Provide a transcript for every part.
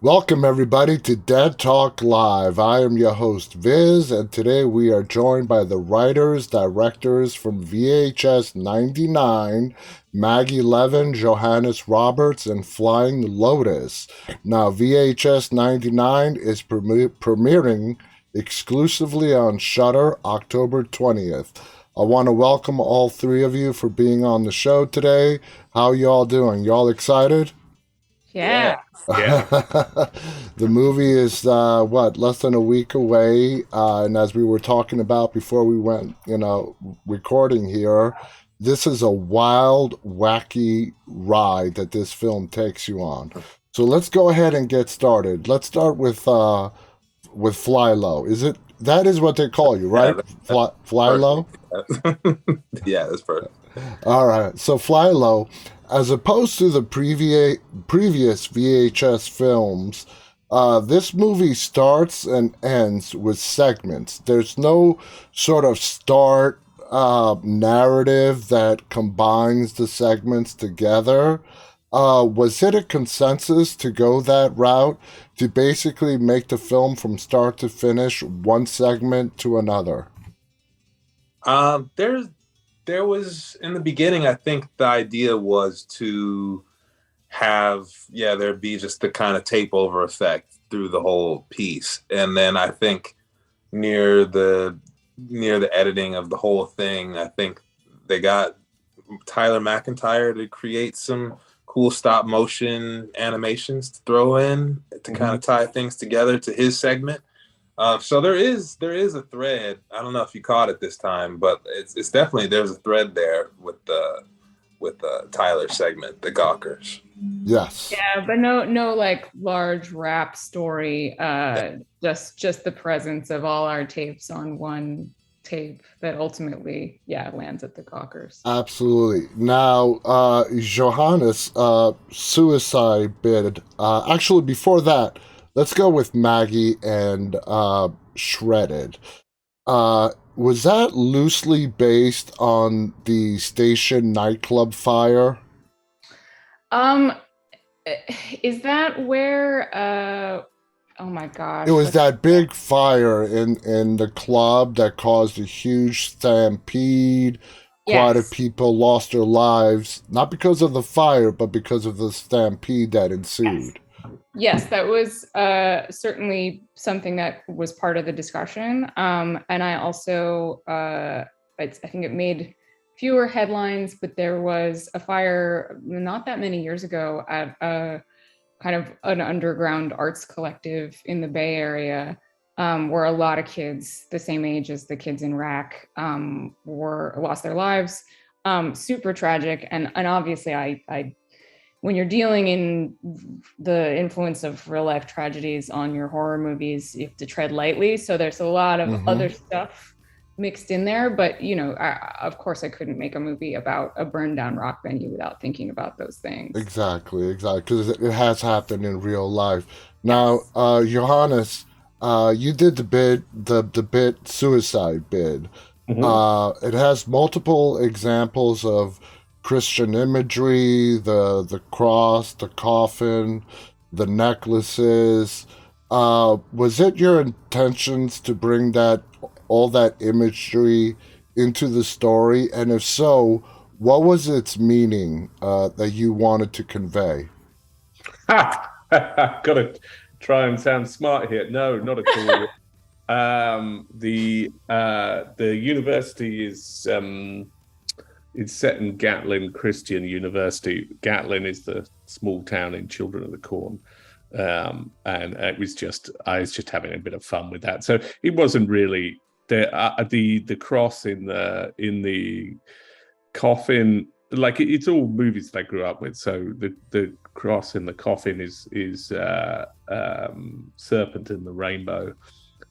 Welcome, everybody, to Dead Talk Live. I am your host, Viz, and today we are joined by the writers, directors from VHS 99, Maggie Levin, Johannes Roberts, and Flying Lotus. Now, VHS 99 is premiering exclusively on Shudder October 20th. I want to welcome all three of you for being on the show today. How y'all doing? Y'all excited? Yeah. Yeah. Yeah. The movie is less than a week away, and as we were talking about before we went, recording here, this is a wild, wacky ride that this film takes you on. So let's go ahead and get started. Let's start with Fly Low. That is what they call you, Yeah, right? Fly Low. perfect. Yeah, that's perfect. All right. So Fly Low, as opposed to the previous VHS films, this movie starts and ends with segments. There's no sort of start narrative that combines the segments together. Was it a consensus to go that route to basically make the film from start to finish one segment to another? Um, there, there was in the beginning. I think the idea was to have, there be just the kind of tape over effect through the whole piece, and then I think near the near the editing of the whole thing, I think they got Tyler McIntyre to create some cool stop motion animations to throw in to kind of tie things together to his segment. So there is a thread. I don't know if you caught it this time, but it's definitely there's a thread there with the Tyler segment, the Gawkers. Yes. Yeah, but no like large rap story. Just the presence of all our tapes on one tape that ultimately, lands at the Gawkers. Absolutely. Now, Johannes, suicide bid. Actually, before that, let's go with Maggie and Shredded. Was that loosely based on the station nightclub fire? Um, is that where oh my It gosh, was that big fire in the club that caused a huge stampede. Quite a yes. people lost their lives, not because of the fire, but because of the stampede that Yes. ensued. Yes, that was certainly something that was part of the discussion. And I also, I think it made fewer headlines, but there was a fire not that many years ago at a kind of an underground arts collective in the Bay Area, where a lot of kids, the same age as the kids in Iraq, were lost their lives. Super tragic, and obviously, I when you're dealing in the influence of real life tragedies on your horror movies, you have to tread lightly. So there's a lot of Hmm. other stuff mixed in there. But, of course, I couldn't make a movie about a burned down rock venue without thinking about those things. Exactly, because it has happened in real life. Now, Yes. Johannes, you did the bit suicide bid. Mhm. It has multiple examples of Christian imagery, the cross, the coffin, the necklaces. Was it your intentions to bring that all that imagery into the story? And if so, what was its meaning that you wanted to convey? Ha! Got to try and sound smart here. No, not at all. The university is it's set in Gatlin Christian University. Gatlin is the small town in Children of the Corn. And I was just having a bit of fun with that. So it wasn't really the cross in the coffin. Like it's all movies that I grew up with. So the cross in the coffin is Serpent in the Rainbow.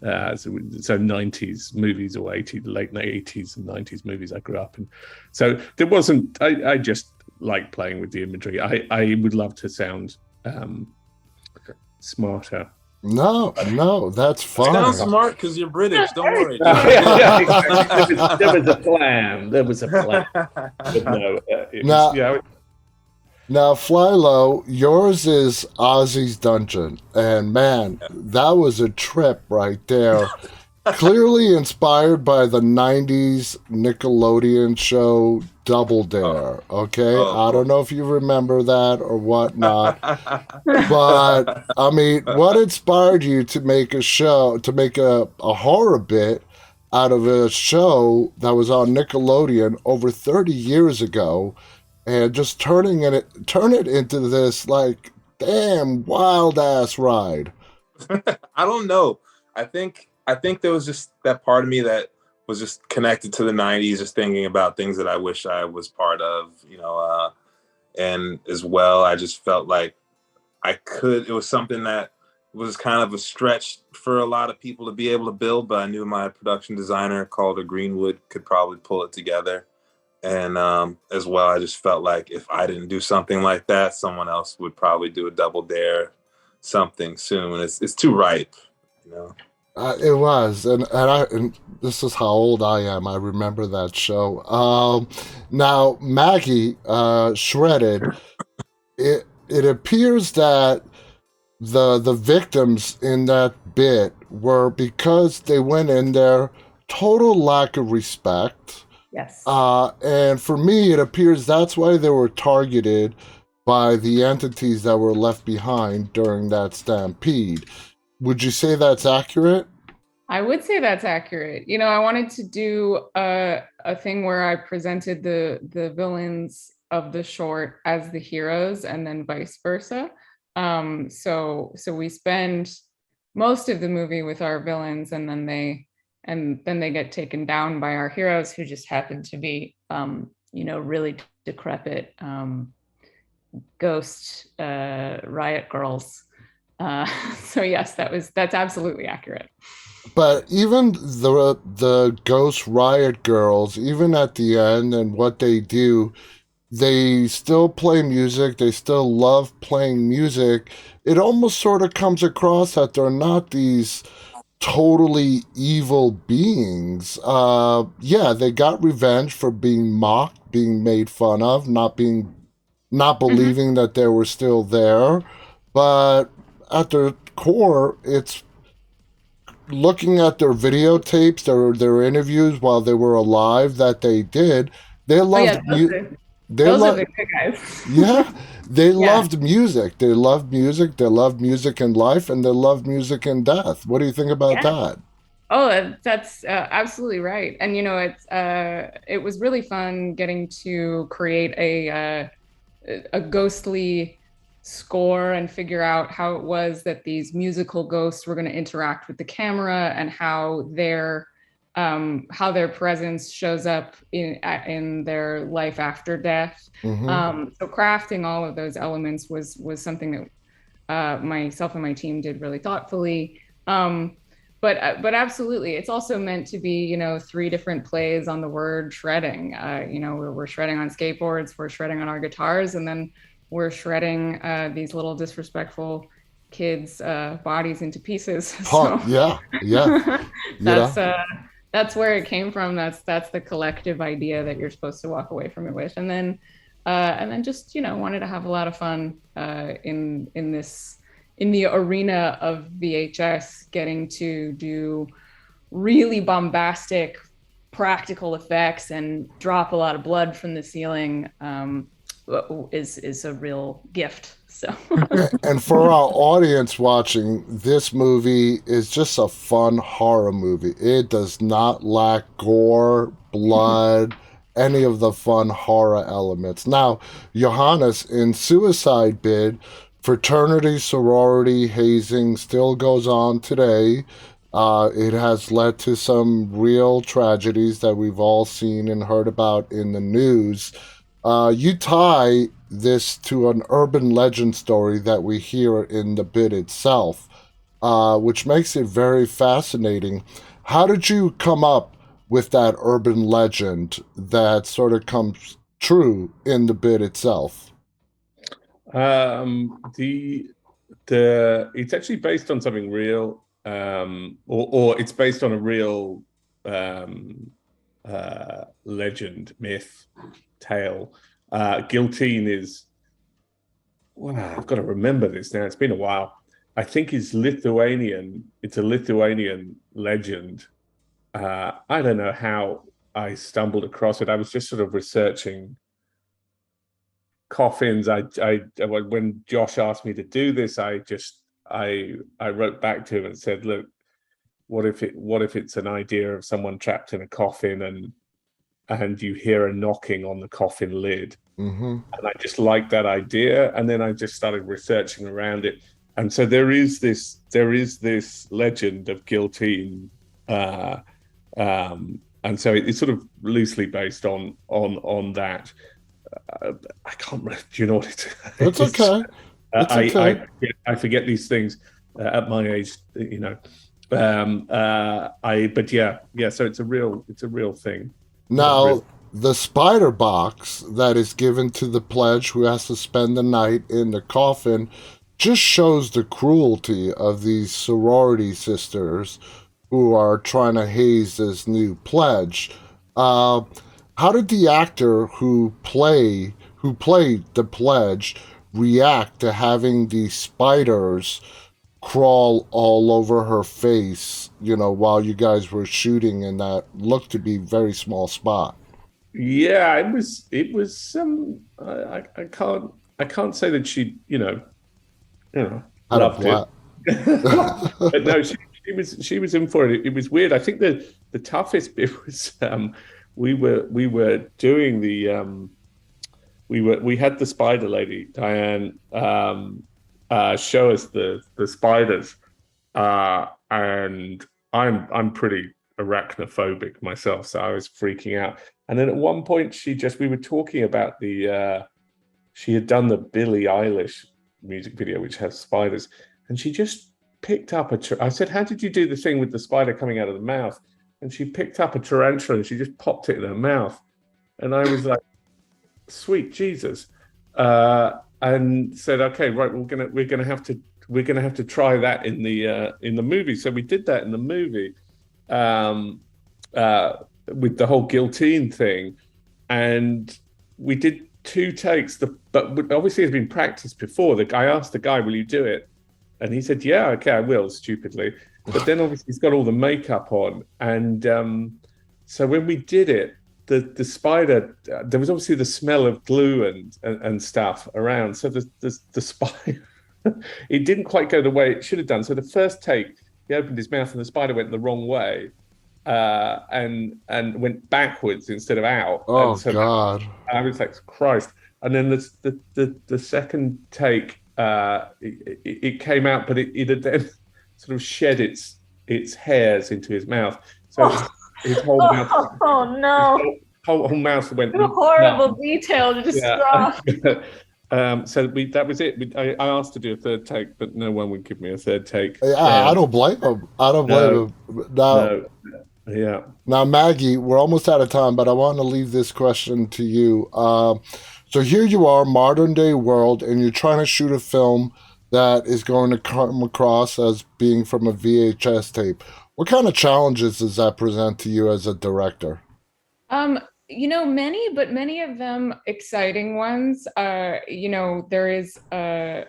So 90s movies or 80s, late 80s and 90s movies I grew up in. So there wasn't, I just like playing with the imagery. I would love to sound smarter. No, that's Sounds fine. smart because you're British. Don't worry. Yeah, exactly. There was a plan. There was a plan. But no, it was, Now, yeah. Now, Flylo, yours is Ozzy's Dungeon. And man, that was a trip right there. Clearly inspired by the 90s Nickelodeon show Double Oh, Dare. Okay. oh, of I don't course. know if you remember that or whatnot, but I mean, what inspired you to make a show, to make a horror bit out of a show that was on Nickelodeon over 30 years ago and just turn it into this like damn wild ass ride? I don't know. I think there was just that part of me that was just connected to the '90s, just thinking about things that I wish I was part of, and as well, I just felt like I could. It was something that was kind of a stretch for a lot of people to be able to build, but I knew my production designer, Calder Greenwood, could probably pull it together. And as well, I just felt like if I didn't do something like that, someone else would probably do a Double Dare something soon. It's too ripe, you know. It was, and this is how old I am. I remember that show. Now Maggie shredded. It appears that the victims in that bit were because they went in there total lack of respect. Yes. And for me, it appears that's why they were targeted by the entities that were left behind during that stampede. Would you say that's accurate? I would say that's accurate. I wanted to do a thing where I presented the villains of the short as the heroes and then vice versa. So we spend most of the movie with our villains and then they get taken down by our heroes who just happen to be really decrepit ghost riot girls. So yes, that's absolutely accurate. But even the Ghost Riot Girls, even at the end and what they do, they still play music. They still love playing music. It almost sort of comes across that they're not these totally evil beings. Yeah, they got revenge for being mocked, being made fun of, not Mhm. believing that they were still there. But at their core, it's looking at their videotapes, their interviews while they were alive that they did. They Oh yeah, loved mu- they those are the loved good guys. yeah, they Yeah. loved music. They loved music. They loved music in life, and they loved music in death. What do you think about Yeah. that? Oh, that's absolutely right. And it was really fun getting to create a ghostly score and figure out how it was that these musical ghosts were going to interact with the camera and how their presence shows up in their life after death. Hmm. So crafting all of those elements was something that myself and my team did really thoughtfully. But absolutely, it's also meant to be three different plays on the word shredding. We're shredding on skateboards, we're shredding on our guitars, and then we're shredding these little disrespectful kids' bodies into pieces. So Yeah, yeah, that's yeah. where it came from. That's the collective idea that you're supposed to walk away from it with, and then just wanted to have a lot of fun in the arena of VHS, getting to do really bombastic practical effects and drop a lot of blood from the ceiling is a real gift. So And for our audience watching, this movie is just a fun horror movie. It does not lack gore, blood, any of the fun horror elements. Now, Johannes, in Suicide Bid, fraternity, sorority, hazing still goes on today. It has led to some real tragedies that we've all seen and heard about in the news. You tie this to an urban legend story that we hear in the bit itself, which makes it very fascinating. How did you come up with that urban legend that sort of comes true in the bit itself? The it's actually based on something real, or it's based on a real legend, myth, tale. Guillotine is wow, I've got to remember this now. It's been a while. I think it's Lithuanian. It's a Lithuanian legend. I don't know how I stumbled across it. I was just sort of researching coffins. When Josh asked me to do this, I wrote back to him and said, look, what if it's an idea of someone trapped in a coffin and you hear a knocking on the coffin lid? Mm-hmm. And I just liked that idea, and then I just started researching around it. And so there is this legend of Guillotine, and so it's sort of loosely based on that. I can't remember. Do you know what it is? It's okay. It's okay. I forget these things at my age, you know. But yeah. So it's a real thing. Now, the spider box that is given to the pledge who has to spend the night in the coffin just shows the cruelty of these sorority sisters who are trying to haze this new pledge. How did the actor who played the pledge react to having these spiders crawl all over her face, while you guys were shooting in that looked to be very small spot? Yeah, it was I can't say that she, loved it. But no, she was in for it. It was weird. I think the toughest bit was we were doing we had the spider lady Diane show us the spiders, and I'm pretty arachnophobic myself, so I was freaking out. And then at one point we were talking about she had done the Billie Eilish music video which has spiders, and she just picked up I said, how did you do the thing with the spider coming out of the mouth? And she picked up a tarantula and she just popped it in her mouth, and I was like, sweet Jesus. And said, okay, right, we're gonna have to try that in the movie. So we did that in the movie, with the whole guillotine thing, and we did 2 takes. But obviously it's been practiced before. I asked the guy, "Will you do it?" And he said, "Yeah, okay, I will." Stupidly, but then obviously he's got all the makeup on, and so when we did it, the spider, there was obviously the smell of glue and stuff around. So the spider, it didn't quite go the way it should have done. So the first take, he opened his mouth and the spider went the wrong way, and went backwards instead of out. Oh, so God! I was like, Christ! And then the second take, it came out, but it had then sort of shed its hairs into his mouth. So. His whole mouth. Oh no! His whole mouth went. What a horrible detail to describe. Yeah. So that was it. I asked to do a third take, but no one would give me a third take. I don't blame him. I don't blame him. No. Yeah. Now, Maggie, we're almost out of time, but I want to leave this question to you. So here you are, modern day world, and you're trying to shoot a film that is going to come across as being from a VHS tape. What kind of challenges does that present to you as a director? Many of them exciting ones. There is a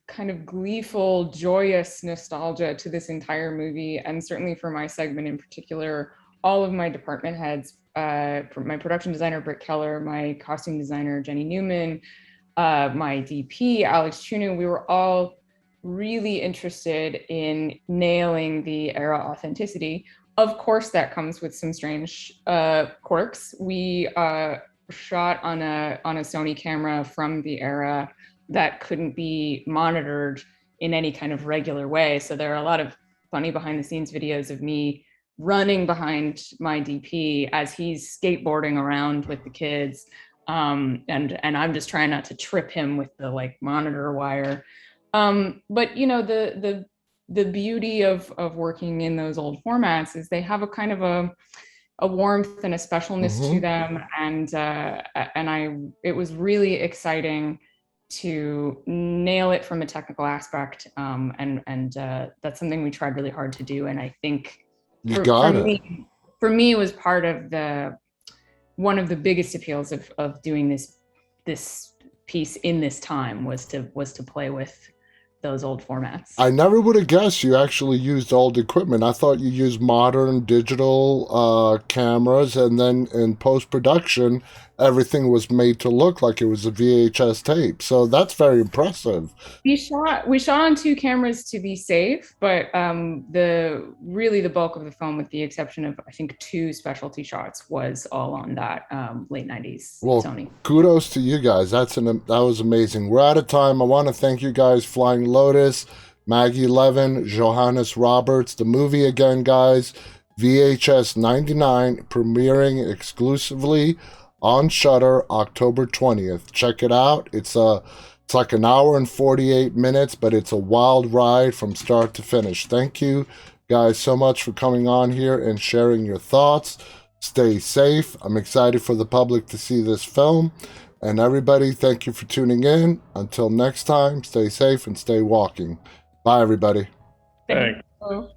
kind of gleeful, joyous nostalgia to this entire movie, and certainly for my segment in particular, all of my department heads, my production designer Britt Keller, my costume designer Jenny Newman, my DP Alex Chunu, we were all really interested in nailing the era authenticity. Of course, that comes with some strange quirks. We shot on a Sony camera from the era that couldn't be monitored in any kind of regular way. So there are a lot of funny behind the scenes videos of me running behind my DP as he's skateboarding around with the kids. And I'm just trying not to trip him with the monitor wire. But the beauty of working in those old formats is they have a kind of a warmth and a specialness to them, and it was really exciting to nail it from a technical aspect, and that's something we tried really hard to do, and I think for me it was part of one of the biggest appeals of doing this piece in this time was to play with those old formats. I never would have guessed you actually used old equipment. I thought you used modern digital cameras, and then in post-production, everything was made to look like it was a VHS tape. So that's very impressive. We shot on 2 cameras to be safe, but the bulk of the film, with the exception of I think 2 specialty shots, was all on that late 90s Sony. Kudos to you guys. That was amazing. We're out of time. I want to thank you guys, Flying Lotus, Maggie Levin, Johannes Roberts. The movie again, guys, VHS 99, premiering exclusively on Shudder October 20th. Check it out. It's like an hour and 48 minutes, but it's a wild ride from start to finish. Thank you guys so much for coming on here and sharing your thoughts. Stay safe. I'm excited for the public to see this film. And everybody, thank you for tuning in. Until next time, stay safe and stay walking. Bye, everybody. Thanks. Oh.